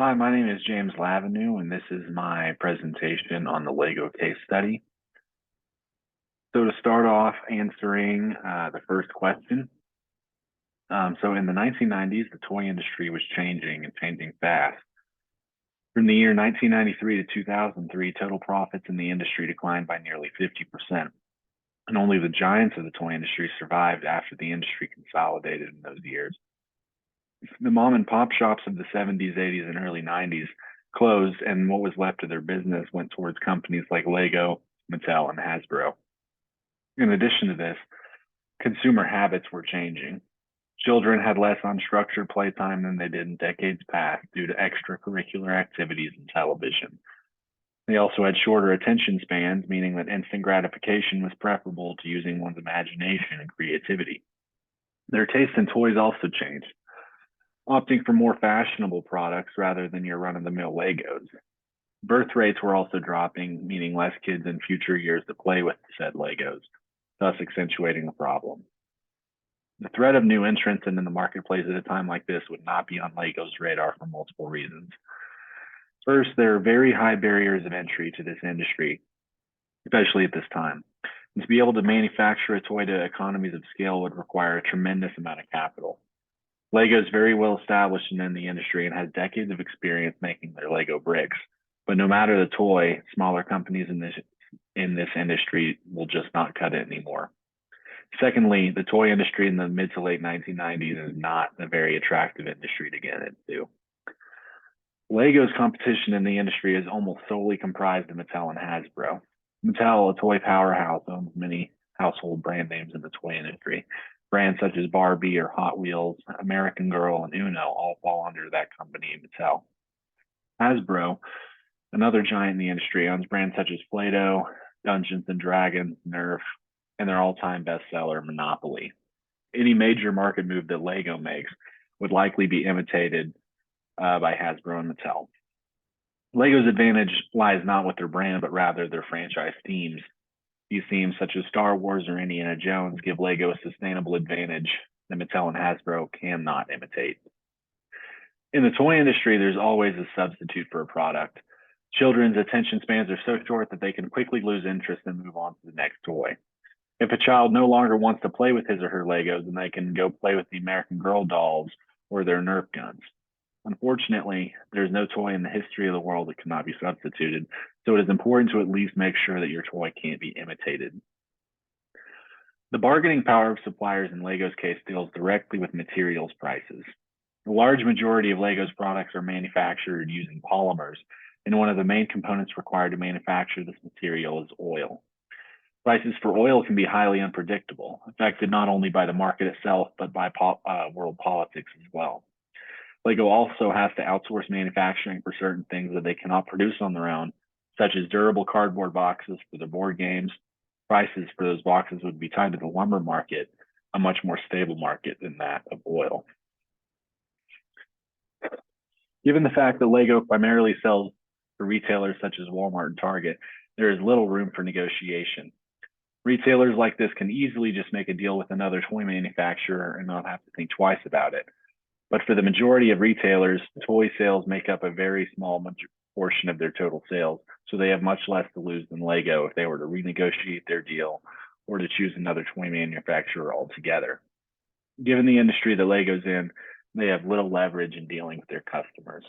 Hi, my name is James Lavenue, and this is my presentation on the Lego case study. So to start off answering the first question, so in the 1990s, the toy industry was changing and changing fast. From the year 1993 to 2003, total profits in the industry declined by nearly 50%, and only the giants of the toy industry survived after the industry consolidated in those years. The mom and pop shops of the 70s, 80s, and early 90s closed, and what was left of their business went towards companies like Lego, Mattel, and Hasbro. In addition to this, consumer habits were changing. Children had less unstructured playtime than they did in decades past due to extracurricular activities and television. They also had shorter attention spans, meaning that instant gratification was preferable to using one's imagination and creativity. Their taste in toys also changed, opting for more fashionable products rather than your run-of-the-mill Legos. Birth rates were also dropping, meaning less kids in future years to play with said Legos, thus accentuating the problem. The threat of new entrants into the marketplace at a time like this would not be on Lego's radar for multiple reasons. First, there are very high barriers of entry to this industry, especially at this time. And to be able to manufacture a toy to economies of scale would require a tremendous amount of capital. Lego is very well established in the industry and has decades of experience making their Lego bricks. But no matter the toy, smaller companies in this industry will just not cut it anymore. Secondly, the toy industry in the mid to late 1990s is not a very attractive industry to get into. Lego's competition in the industry is almost solely comprised of Mattel and Hasbro. Mattel, a toy powerhouse, owns many household brand names in the toy industry. Brands such as Barbie or Hot Wheels, American Girl, and Uno all fall under that company, Mattel. Hasbro, another giant in the industry, owns brands such as Play-Doh, Dungeons and Dragons, Nerf, and their all-time bestseller, Monopoly. Any major market move that Lego makes would likely be imitated by Hasbro and Mattel. Lego's advantage lies not with their brand, but rather their franchise themes. These themes, such as Star Wars or Indiana Jones, give Lego a sustainable advantage that Mattel and Hasbro cannot imitate. In the toy industry, there's always a substitute for a product. Children's attention spans are so short that they can quickly lose interest and move on to the next toy. If a child no longer wants to play with his or her Legos, then they can go play with the American Girl dolls or their Nerf guns. Unfortunately, there's no toy in the history of the world that cannot be substituted, so it is important to at least make sure that your toy can't be imitated. The bargaining power of suppliers in Lego's case deals directly with materials prices. The large majority of Lego's products are manufactured using polymers, and one of the main components required to manufacture this material is oil. Prices for oil can be highly unpredictable, affected not only by the market itself, but by world politics as well. Lego also has to outsource manufacturing for certain things that they cannot produce on their own, such as durable cardboard boxes for their board games. Prices for those boxes would be tied to the lumber market, a much more stable market than that of oil. Given the fact that Lego primarily sells to retailers such as Walmart and Target, there is little room for negotiation. Retailers like this can easily just make a deal with another toy manufacturer and not have to think twice about it. But for the majority of retailers, toy sales make up a very small portion of their total sales, so they have much less to lose than Lego if they were to renegotiate their deal or to choose another toy manufacturer altogether. Given the industry that Lego's in, they have little leverage in dealing with their customers.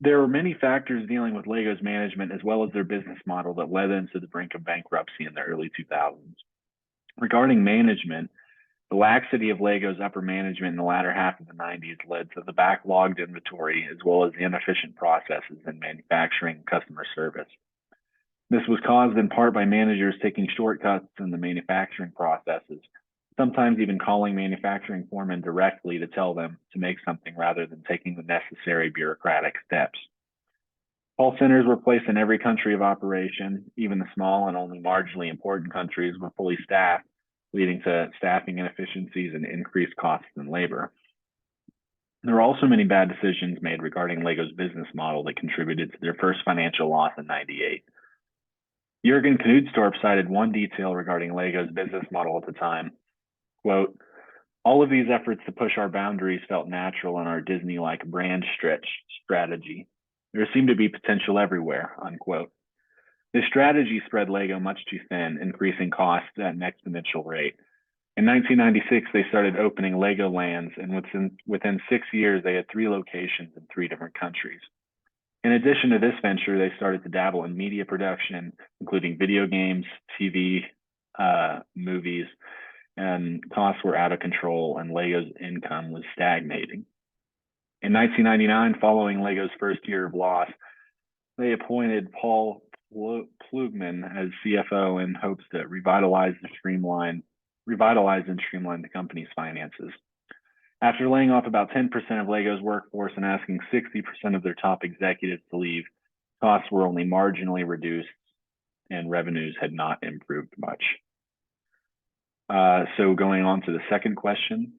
There were many factors dealing with Lego's management as well as their business model that led them to the brink of bankruptcy in the early 2000s. Regarding management, the laxity of Lego's upper management in the latter half of the 90s led to the backlogged inventory as well as the inefficient processes in manufacturing and customer service. This was caused in part by managers taking shortcuts in the manufacturing processes, sometimes even calling manufacturing foremen directly to tell them to make something rather than taking the necessary bureaucratic steps. Call centers were placed in every country of operation. Even the small and only marginally important countries were fully staffed, leading to staffing inefficiencies and increased costs in labor. There were also many bad decisions made regarding Lego's business model that contributed to their first financial loss in '98. Jürgen Knudstorp cited one detail regarding Lego's business model at the time. Quote, All of these efforts to push our boundaries felt natural in our Disney-like brand stretch strategy. There seemed to be potential everywhere, unquote. This strategy spread Lego much too thin, increasing costs at an exponential rate. In 1996, they started opening Lego lands, and within 6 years, they had 3 locations in 3 different countries. In addition to this venture, they started to dabble in media production, including video games, TV, movies, and costs were out of control, and Lego's income was stagnating. In 1999, following Lego's first year of loss, they appointed Paul Plugman as CFO in hopes to revitalize and streamline the company's finances. After laying off about 10% of Lego's workforce and asking 60% of their top executives to leave, costs were only marginally reduced and revenues had not improved much. So going on to the second question.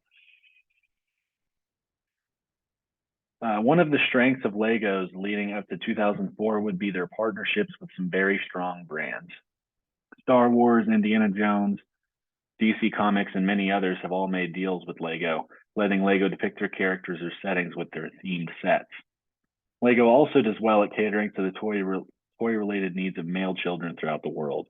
One of the strengths of Legos leading up to 2004 would be their partnerships with some very strong brands. Star Wars, Indiana Jones, DC Comics, and many others have all made deals with Lego, letting Lego depict their characters or settings with their themed sets. Lego also does well at catering to the toy-related needs of male children throughout the world.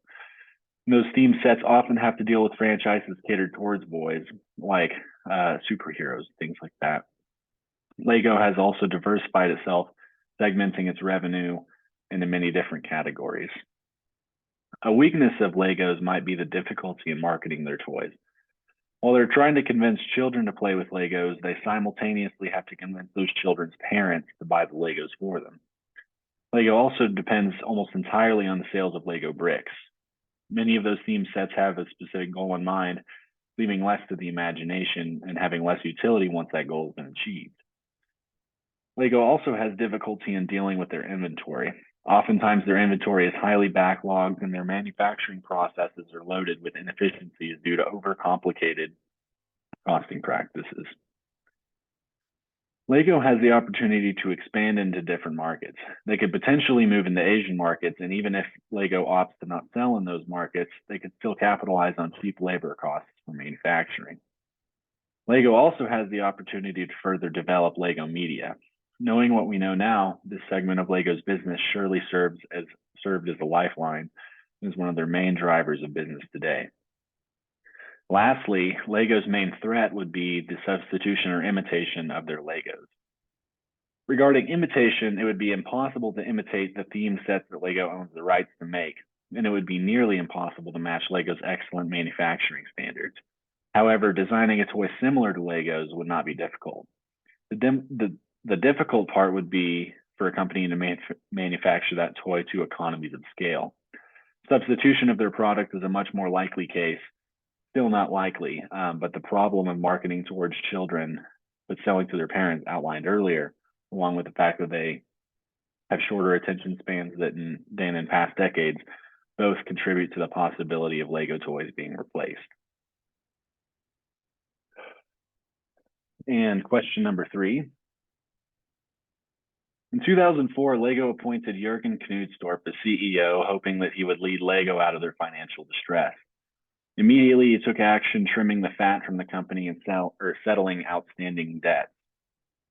And those themed sets often have to deal with franchises catered towards boys, like superheroes, things like that. Lego has also diversified itself, segmenting its revenue into many different categories. A weakness of Legos might be the difficulty in marketing their toys. While they're trying to convince children to play with Legos, they simultaneously have to convince those children's parents to buy the Legos for them. Lego also depends almost entirely on the sales of Lego bricks. Many of those theme sets have a specific goal in mind, leaving less to the imagination and having less utility once that goal has been achieved. Lego also has difficulty in dealing with their inventory. Oftentimes, their inventory is highly backlogged and their manufacturing processes are loaded with inefficiencies due to overcomplicated costing practices. Lego has the opportunity to expand into different markets. They could potentially move into Asian markets, and even if Lego opts to not sell in those markets, they could still capitalize on cheap labor costs for manufacturing. Lego also has the opportunity to further develop Lego media. Knowing what we know now, this segment of Lego's business surely served as a lifeline and is one of their main drivers of business today. Lastly, Lego's main threat would be the substitution or imitation of their Legos. Regarding imitation, it would be impossible to imitate the theme sets that Lego owns the rights to make, and it would be nearly impossible to match Lego's excellent manufacturing standards. However, designing a toy similar to Lego's would not be difficult. The difficult part would be for a company to manufacture that toy to economies of scale. Substitution of their product is a much more likely case, still not likely, but the problem of marketing towards children but selling to their parents outlined earlier, along with the fact that they have shorter attention spans than in past decades, both contribute to the possibility of Lego toys being replaced. And question number 3. In 2004, Lego appointed Jürgen Knudstorp as CEO, hoping that he would lead Lego out of their financial distress. Immediately, he took action trimming the fat from the company and settling outstanding debt.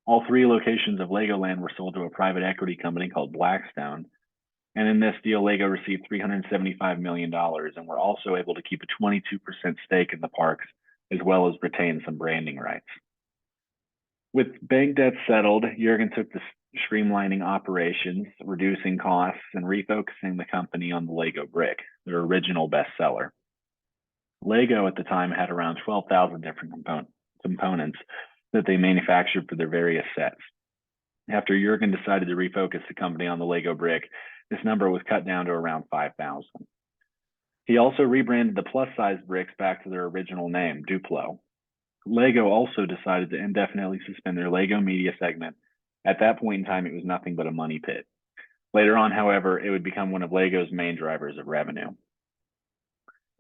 All 3 locations of Legoland were sold to a private equity company called Blackstone, and in this deal, Lego received $375 million and were also able to keep a 22% stake in the parks, as well as retain some branding rights. With bank debt settled, Jürgen took to streamlining operations, reducing costs, and refocusing the company on the Lego brick, their original bestseller. Lego at the time had around 12,000 different components that they manufactured for their various sets. After Jürgen decided to refocus the company on the Lego brick, this number was cut down to around 5,000. He also rebranded the plus-size bricks back to their original name, Duplo. Lego also decided to indefinitely suspend their Lego media segment. At that point in time, it was nothing but a money pit. Later on, however, it would become one of Lego's main drivers of revenue.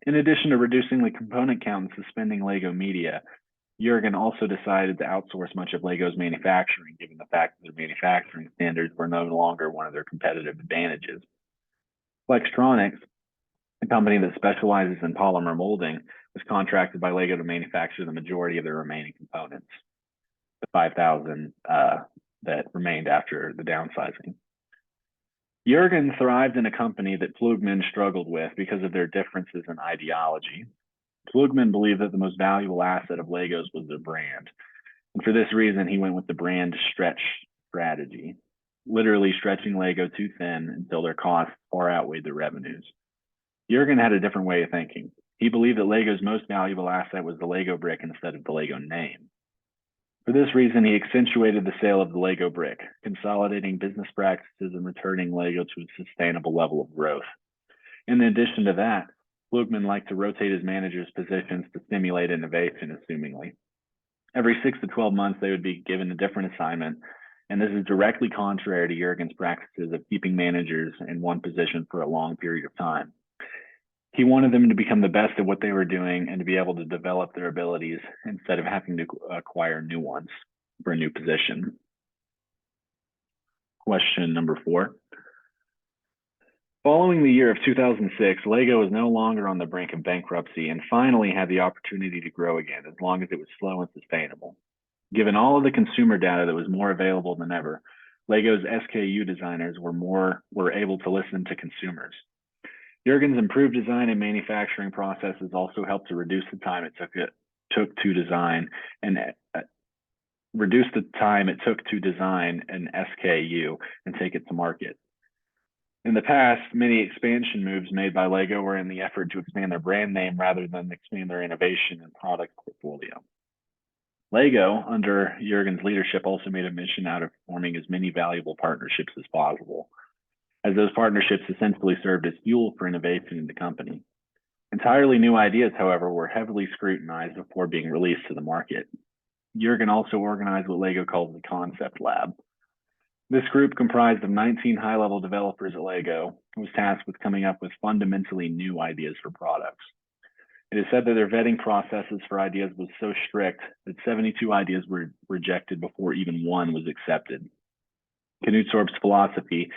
In addition to reducing the component count and suspending Lego media, Jürgen also decided to outsource much of Lego's manufacturing, given the fact that their manufacturing standards were no longer one of their competitive advantages. Flextronics, a company that specializes in polymer molding, was contracted by Lego to manufacture the majority of their remaining components, the 5,000 that remained after the downsizing. Jurgen thrived in a company that Pflugman struggled with because of their differences in ideology. Pflugman believed that the most valuable asset of Legos was their brand. And for this reason, he went with the brand stretch strategy, literally stretching Lego too thin until their costs far outweighed their revenues. Jurgen had a different way of thinking. He believed that Lego's most valuable asset was the Lego brick instead of the Lego name. For this reason, he accentuated the sale of the Lego brick, consolidating business practices and returning Lego to a sustainable level of growth. In addition to that, Pflugman liked to rotate his managers' positions to stimulate innovation, assumingly. Every 6 to 12 months, they would be given a different assignment, and this is directly contrary to Jurgen's practices of keeping managers in one position for a long period of time. He wanted them to become the best at what they were doing and to be able to develop their abilities instead of having to acquire new ones for a new position. Question number 4. Following the year of 2006, Lego was no longer on the brink of bankruptcy and finally had the opportunity to grow again, as long as it was slow and sustainable. Given all of the consumer data that was more available than ever, Lego's SKU designers were able to listen to consumers. Jurgen's improved design and manufacturing processes also helped to reduce the time it took to design an SKU and take it to market. In the past, many expansion moves made by Lego were in the effort to expand their brand name rather than expand their innovation and product portfolio. Lego, under Jurgen's leadership, also made a mission out of forming as many valuable partnerships as possible, as those partnerships essentially served as fuel for innovation in the company. Entirely new ideas, however, were heavily scrutinized before being released to the market. Jurgen also organized what Lego calls the Concept Lab. This group, comprised of 19 high-level developers at Lego, was tasked with coming up with fundamentally new ideas for products. It is said that their vetting processes for ideas was so strict that 72 ideas were rejected before even one was accepted. Knutstorp's philosophy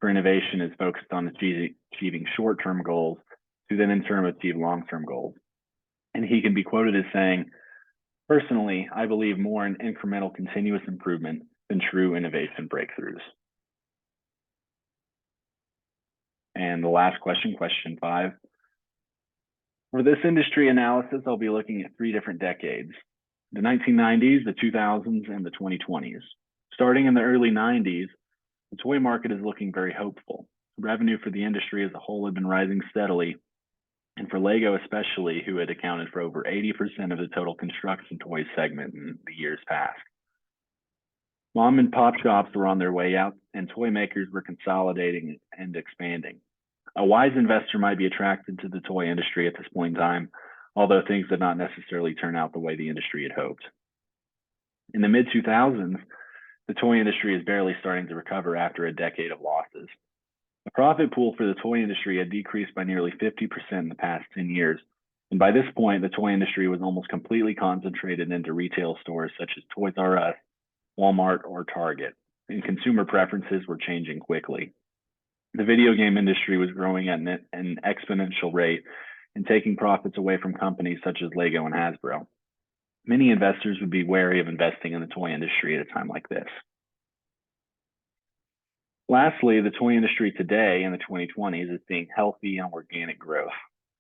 for innovation is focused on achieving short-term goals to then in turn achieve long-term goals. And he can be quoted as saying, "Personally, I believe more in incremental continuous improvement than true innovation breakthroughs." And the last question, question 5. For this industry analysis, I'll be looking at 3 different decades: the 1990s, the 2000s, and the 2020s. Starting in the early 90s, the toy market is looking very hopeful. Revenue for the industry as a whole had been rising steadily, and for Lego especially, who had accounted for over 80% of the total construction toy segment in the years past. Mom and pop shops were on their way out, and toy makers were consolidating and expanding. A wise investor might be attracted to the toy industry at this point in time, although things did not necessarily turn out the way the industry had hoped. In the mid-2000s, the toy industry is barely starting to recover after a decade of losses. The profit pool for the toy industry had decreased by nearly 50% in the past 10 years, and by this point, the toy industry was almost completely concentrated into retail stores such as Toys R Us, Walmart, or Target, and consumer preferences were changing quickly. The video game industry was growing at an exponential rate and taking profits away from companies such as Lego and Hasbro. Many investors would be wary of investing in the toy industry at a time like this. Lastly, the toy industry today in the 2020s is seeing healthy and organic growth.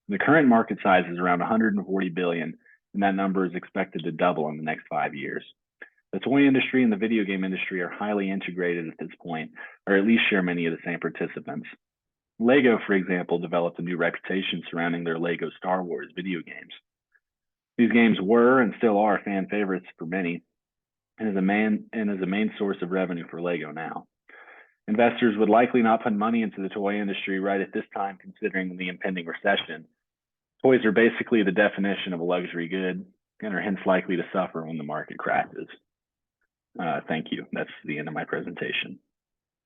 The current market size is around 140 billion, and that number is expected to double in the next 5 years. The toy industry and the video game industry are highly integrated at this point, or at least share many of the same participants. Lego, for example, developed a new reputation surrounding their Lego Star Wars video games. These games were and still are fan favorites for many, and is a main source of revenue for Lego now. Investors would likely not put money into the toy industry right at this time, considering the impending recession. Toys are basically the definition of a luxury good and are hence likely to suffer when the market crashes. Thank you. That's the end of my presentation.